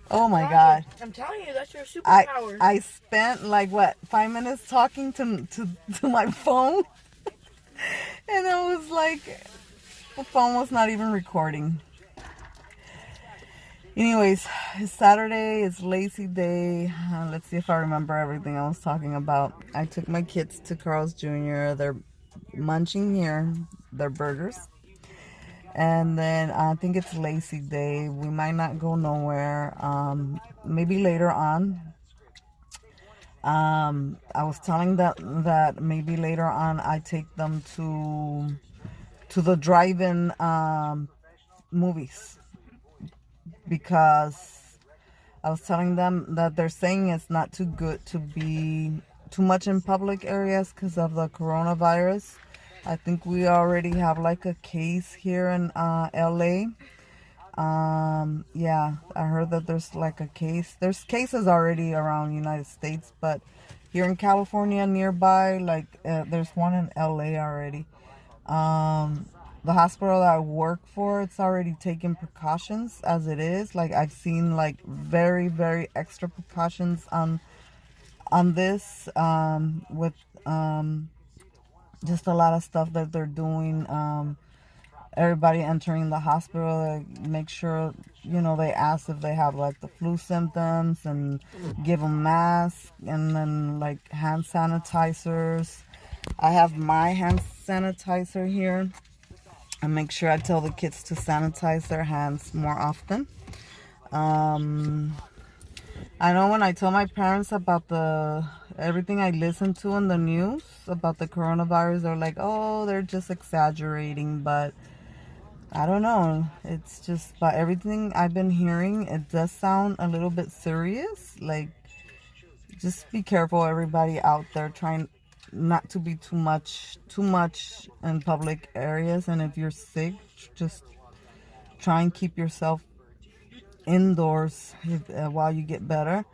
Oh my God. I'm telling you, that's your superpower. I spent like what 5 minutes talking to my phone, and I was like, the phone was not even recording. Anyways, it's Saturday. It's lazy day. Let's see if I remember everything I was talking about. I took my kids to Carl's Jr. They're munching here. Their burgers. And then I think it's lazy day. We might not go nowhere. Maybe later on. I was telling that maybe later on I take them to the drive-in movies, because I was telling them that they're saying it's not too good to be too much in public areas because of the coronavirus. I think we already have like a case here in LA. Yeah, I heard that there's like a case. There's cases already around United States, but here in California nearby, like there's one in LA already. The hospital that I work for, it's already taking precautions as it is. Like I've seen like very, very extra precautions on this, with just a lot of stuff that they're doing. Everybody entering the hospital, like, make sure, they ask if they have like the flu symptoms and give them masks, and then like hand sanitizers. I have my hand sanitizer here. I make sure I tell the kids to sanitize their hands more often. I know when I tell my parents about everything I listen to in the news about the coronavirus, they're like, oh, they're just exaggerating, but I don't know. It's just, by everything I've been hearing, it does sound a little bit serious. Like, just be careful, everybody out there, trying not to be too much in public areas. And if you're sick, just try and keep yourself indoors while you get better.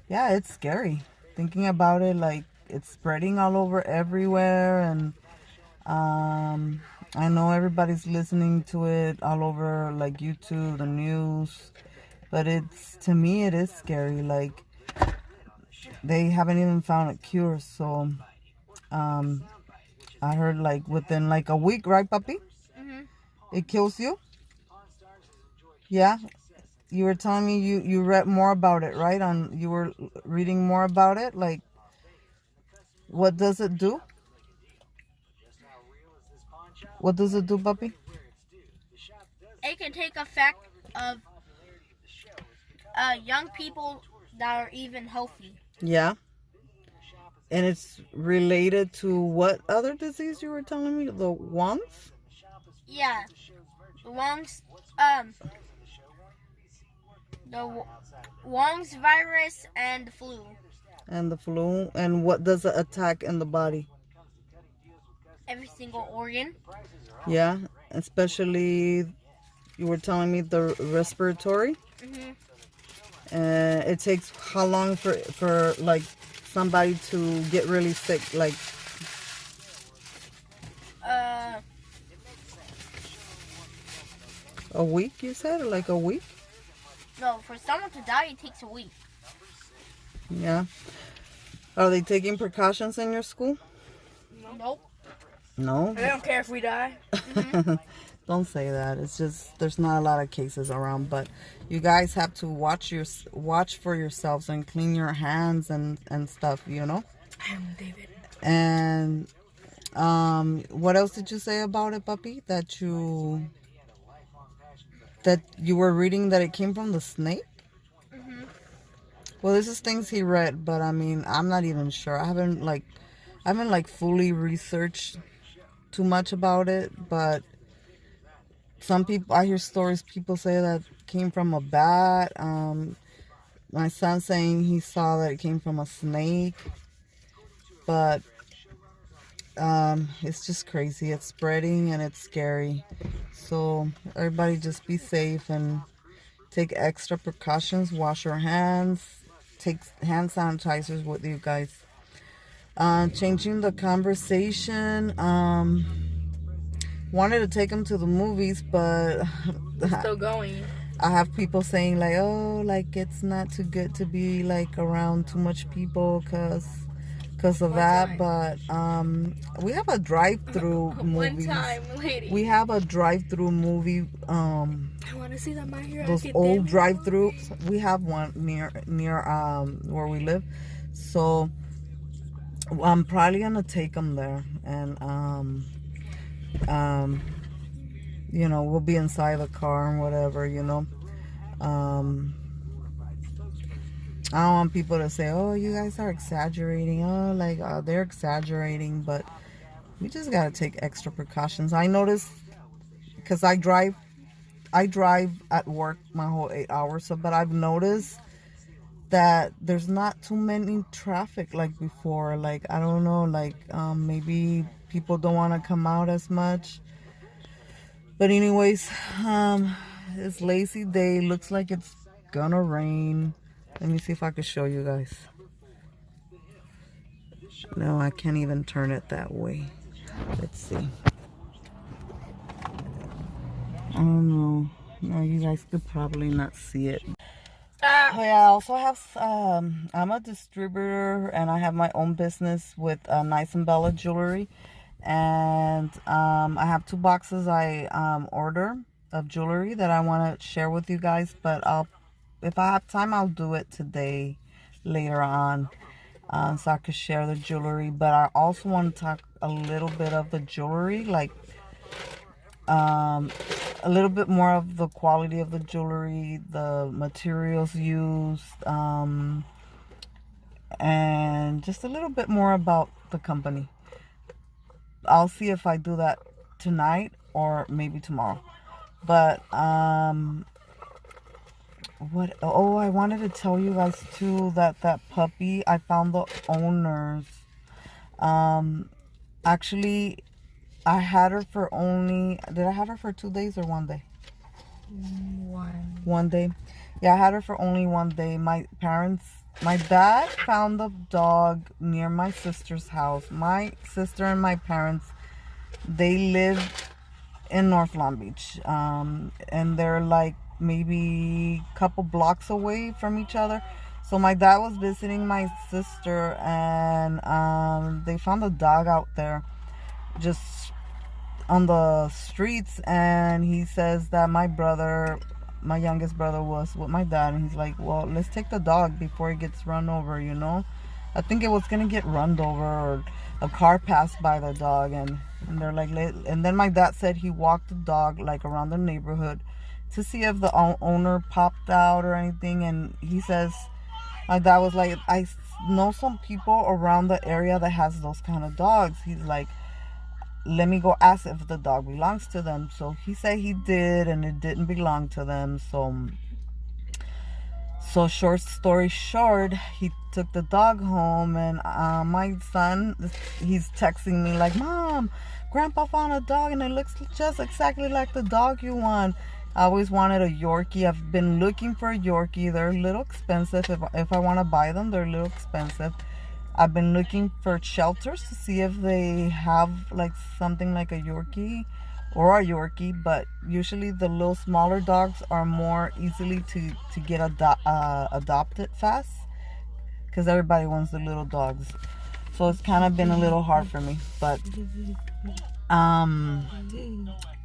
Yeah, it's scary thinking about it. Like, it's spreading all over everywhere, and I know everybody's listening to it all over, like YouTube, the news, but to me, it is scary. Like, they haven't even found a cure. So, I heard like within like a week, right, puppy? Mm-hmm. It kills you? Yeah. You were telling me you read more about it, right? You were reading more about it. Like, what does it do? What does it do, puppy? It can take effect of young people that are even healthy. Yeah. And it's related to what other disease you were telling me? The lungs? Yeah. The lungs, the lungs virus and the flu. And the flu. And what does it attack in the body? Every single organ. Yeah. Especially, you were telling me the respiratory. Mm-hmm. It takes how long for like somebody to get really sick? Like, a week, you said? Or like a week? No, for someone to die, it takes a week. Yeah. Are they taking precautions in your school? Nope. No? I don't care if we die. Mm-hmm. Don't say that. It's just, there's not a lot of cases around, but you guys have to watch for yourselves and clean your hands and stuff, I am David. And what else did you say about it, puppy? That you were reading that it came from the snake? Mm-hmm. Well, this is things he read, but I mean, I'm not even sure. I haven't fully researched too much about it, but some people, I hear stories, people say that came from a bat. My son saying he saw that it came from a snake, but it's just crazy. It's spreading and it's scary. So everybody just be safe and take extra precautions. Wash your hands. Take hand sanitizers with you guys. Changing the conversation. wanted to take him to the movies, but Still going. I have people saying like, oh, like it's not too good to be like around too much people because of that. But we have a drive-through movie. One time, lady. We have a drive-through movie. I want to see the My Hero Those old drive-throughs. We have one near where we live, so I'm probably gonna take them there, and you know, we'll be inside the car and whatever, you know. I don't want people to say, oh, you guys are exaggerating. Oh, like, they're exaggerating. But we just got to take extra precautions. I noticed, because I drive at work my whole 8 hours. So, but I've noticed that there's not too many traffic like before. Like, I don't know, like, maybe people don't want to come out as much. But anyways, it's lazy day. Looks like it's gonna rain. Let me see if I can show you guys. No, I can't even turn it that way. Let's see. I don't know. No, you guys could probably not see it. Oh yeah, I also have, I'm a distributor and I have my own business with Nice and Bella Jewelry. And I have 2 boxes I order of jewelry that I want to share with you guys. But if I have time, I'll do it today, later on, so I could share the jewelry. But I also want to talk a little bit of the jewelry, like a little bit more of the quality of the jewelry, the materials used, and just a little bit more about the company. I'll see if I do that tonight or maybe tomorrow. But what? Oh, I wanted to tell you guys too that puppy, I found the owners. Actually, I had her for only. Did I have her for 2 days or 1 day? One day. Yeah, I had her for only 1 day. My dad found the dog near my sister's house. My sister and my parents, they live in North Long Beach. And they're like maybe a couple blocks away from each other. So my dad was visiting my sister and they found the dog out there just on the streets. And he says that my youngest brother was with my dad, and he's like, well, let's take the dog before it gets run over, you know. I think it was gonna get run over, or a car passed by the dog, and they're like, and then my dad said he walked the dog like around the neighborhood to see if the owner popped out or anything. And he says, my dad was like, I know some people around the area that has those kind of dogs. He's like, let me go ask if the dog belongs to them. So he said he did, and it didn't belong to them. So short story short, he took the dog home, and my son, he's texting me like, Mom, Grandpa found a dog and it looks just exactly like the dog you want. I always wanted a Yorkie. I've been looking for a Yorkie. They're a little expensive. If I want to buy them, they're a little expensive. I've been looking for shelters to see if they have like something like a Yorkie or a Yorkie, but usually the little smaller dogs are more easily to get adopted fast, because everybody wants the little dogs. So it's kind of been a little hard for me. But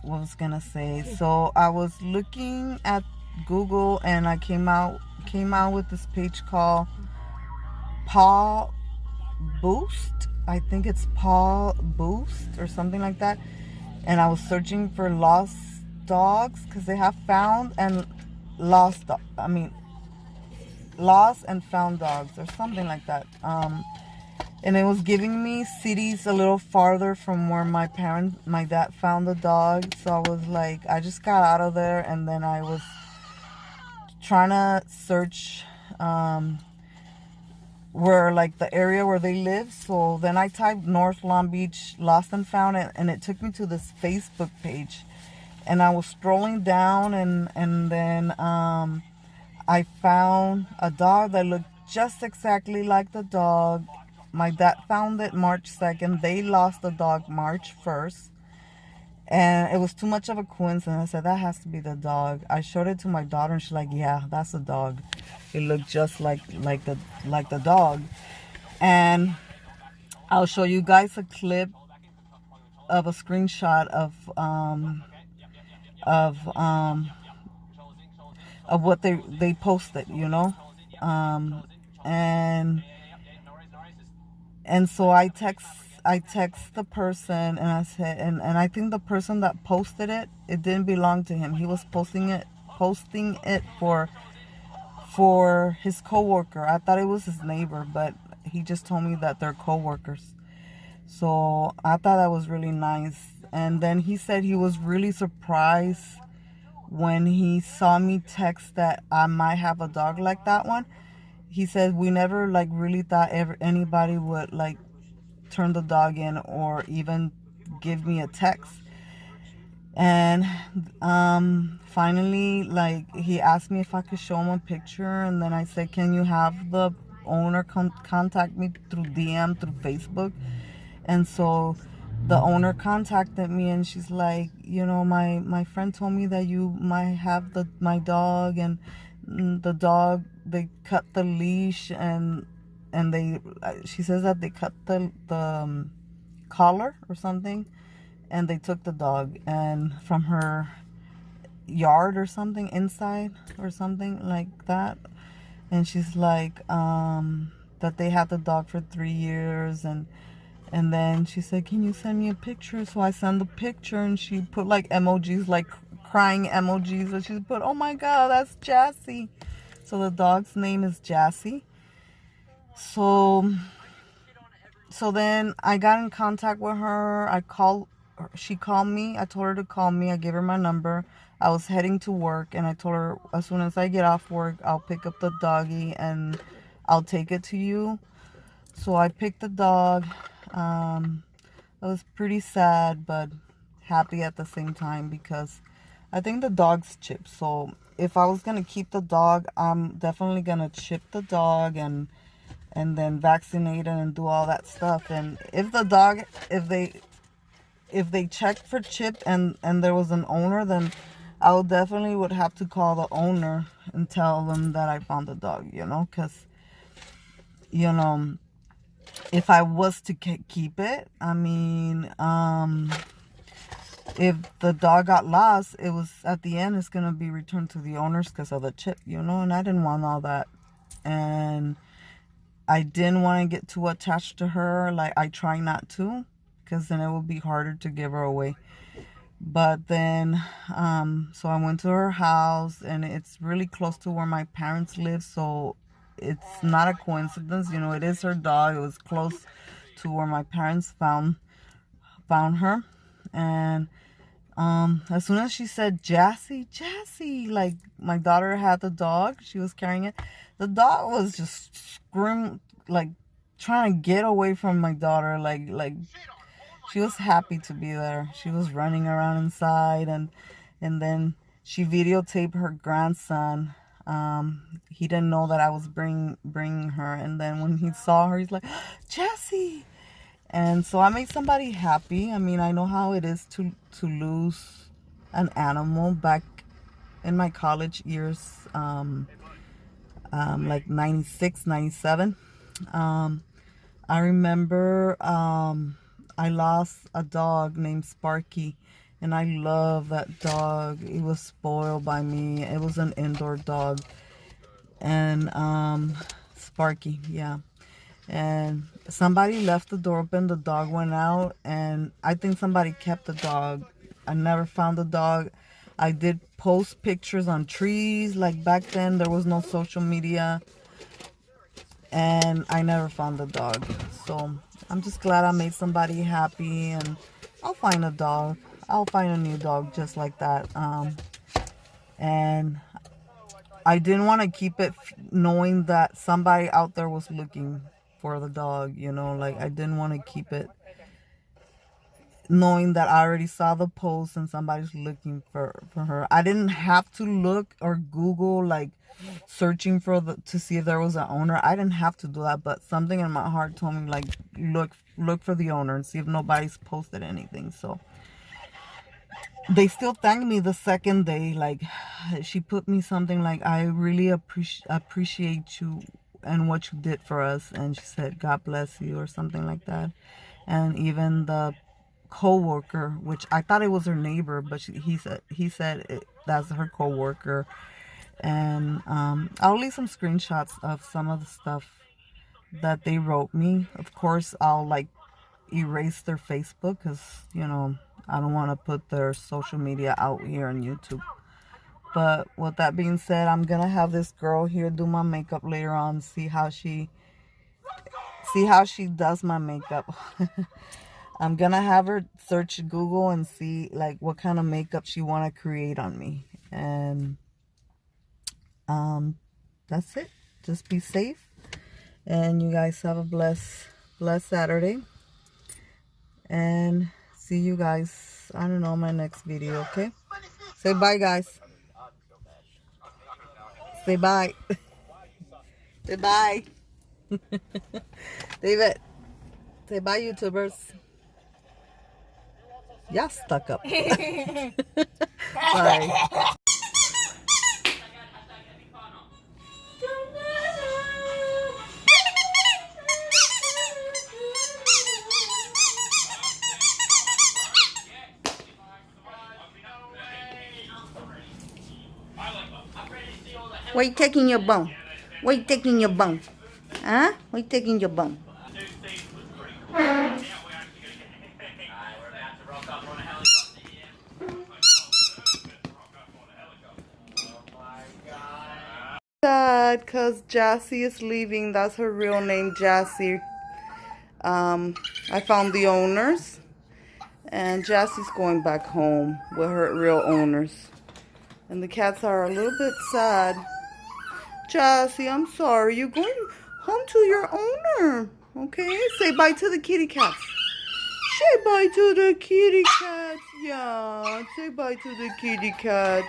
what was gonna say? So I was looking at Google and I came out with this page called Paw Boost. I think it's Paw Boost or something like that. And I was searching for lost dogs, because they have found and lost and found dogs or something like that. And it was giving me cities a little farther from where my dad found the dog. So I was like, I just got out of there, and then I was trying to search where, like, the area where they live. So then I typed North Long Beach lost and found, and it took me to this Facebook page. And I was scrolling down, and then I found a dog that looked just exactly like the dog. My dad found it March 2nd. They lost the dog March 1st. And it was too much of a coincidence. I said, that has to be the dog. I showed it to my daughter and she's like, yeah, that's the dog. It looked just like the dog. And I'll show you guys a clip of a screenshot of um of what they posted, you know. And so I text the person and I said, and I think the person that posted it didn't belong to him. He was posting it for his coworker. I thought it was his neighbor, but he just told me that they're coworkers. So I thought that was really nice. And then he said he was really surprised when he saw me text that I might have a dog like that one. He said we never like really thought anybody would like turn the dog in or even give me a text. And finally, like, he asked me if I could show him a picture, and then I said, can you have the owner contact me through DM, through Facebook? And so the owner contacted me, and she's like, you know, my friend told me that you might have my dog, and the dog, they cut the leash, and she says that they cut the collar or something, and they took the dog and from her yard or something, inside or something like that. And she's like, that they had the dog for 3 years, and then she said, can you send me a picture? So I sent the picture, and she put like emojis, like crying emojis, and she put, oh my god, that's Jassy. So the dog's name is Jassy. So then I got in contact with her. She called me. I told her to call me. I gave her my number. I was heading to work, and I told her, as soon as I get off work, I'll pick up the doggy and I'll take it to you. So I picked the dog. I was pretty sad, but happy at the same time, because I think the dog's chipped. So if I was going to keep the dog, I'm definitely going to chip the dog and then vaccinate it and do all that stuff. And if the dog, if they checked for chip and there was an owner, then I definitely would have to call the owner and tell them that I found the dog, you know, because, you know, if I was to keep it, I mean, if the dog got lost, it was, at the end, it's going to be returned to the owners because of the chip, you know, and I didn't want all that. And I didn't want to get too attached to her. Like, I try not to, because then it would be harder to give her away. But then, so I went to her house, and it's really close to where my parents live. So it's not a coincidence, you know, it is her dog. It was close to where my parents found her. And as soon as she said Jassy, like, my daughter had the dog, she was carrying it, the dog was just screaming, like trying to get away from my daughter, like she was happy to be there. She was running around inside, and then she videotaped her grandson. He didn't know that I was bringing her, and then when he saw her, he's like, Jessie. And so I made somebody happy. I mean, I know how it is to lose an animal. Back in my college years, like 96, 97, I remember I lost a dog named Sparky, and I love that dog. It was spoiled by me. It was an indoor dog. And Sparky, yeah. And somebody left the door open, the dog went out, and I think somebody kept the dog. I never found the dog. I did post pictures on trees. Like, back then there was no social media, and I never found the dog. So I'm just glad I made somebody happy, and I'll find a dog. I'll find a new dog just like that. And I didn't want to keep it knowing that somebody out there was looking for the dog, you know, like, I didn't want to keep it knowing that I already saw the post and somebody's looking for her. I didn't have to look or Google, like, searching to see if there was an owner. I didn't have to do that, but something in my heart told me, like, look for the owner and see if nobody's posted anything. So they still thanked me the second day. Like, she put me something like, I really appreciate you and what you did for us. And she said, God bless you, or something like that. And even the co-worker, which I thought it was her neighbor, but he said that's her co-worker. And I'll leave some screenshots of some of the stuff that they wrote me. Of course, I'll like erase their Facebook, because I don't want to put their social media out here on YouTube. But with that being said, I'm gonna have this girl here do my makeup later on. See how she does my makeup. I'm gonna have her search Google and see like what kind of makeup she want to create on me. And that's it. Just be safe, and you guys have a blessed Saturday. And see you guys, I don't know, my next video. Okay, say bye, guys. Say bye. Say bye. David, say bye, YouTubers. Y'all stuck up. Bye. Where you taking your bone? Where you taking your bone? Huh? Where you taking your bone? Sad, because Jassy is leaving. That's her real name, Jassy. I found the owners, and Jassy's going back home with her real owners. And the cats are a little bit sad. Jassy, I'm sorry. You're going home to your owner. Okay? Say bye to the kitty cats. Say bye to the kitty cats. Yeah. Say bye to the kitty cats.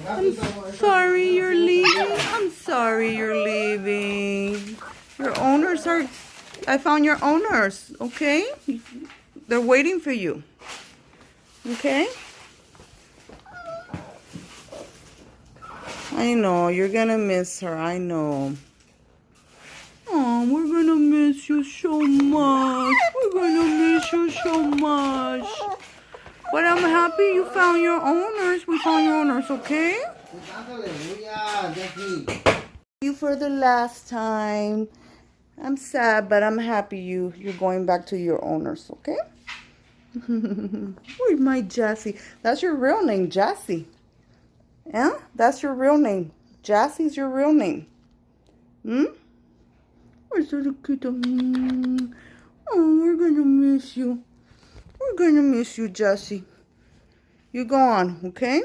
I'm sorry you're leaving. I'm sorry you're leaving. Your owners are... I found your owners. Okay? They're waiting for you. Okay? I know, you're gonna miss her, I know. Oh, we're gonna miss you so much. We're gonna miss you so much. But I'm happy you found your owners. We found your owners, okay? You for the last time. I'm sad, but I'm happy you're going back to your owners, okay? Where's my Jassy? That's your real name, Jassy. Yeah, that's your real name. Jassy's your real name. Where's the little kid? Oh, we're gonna miss you. We're gonna miss you, Jassy. You go on, okay?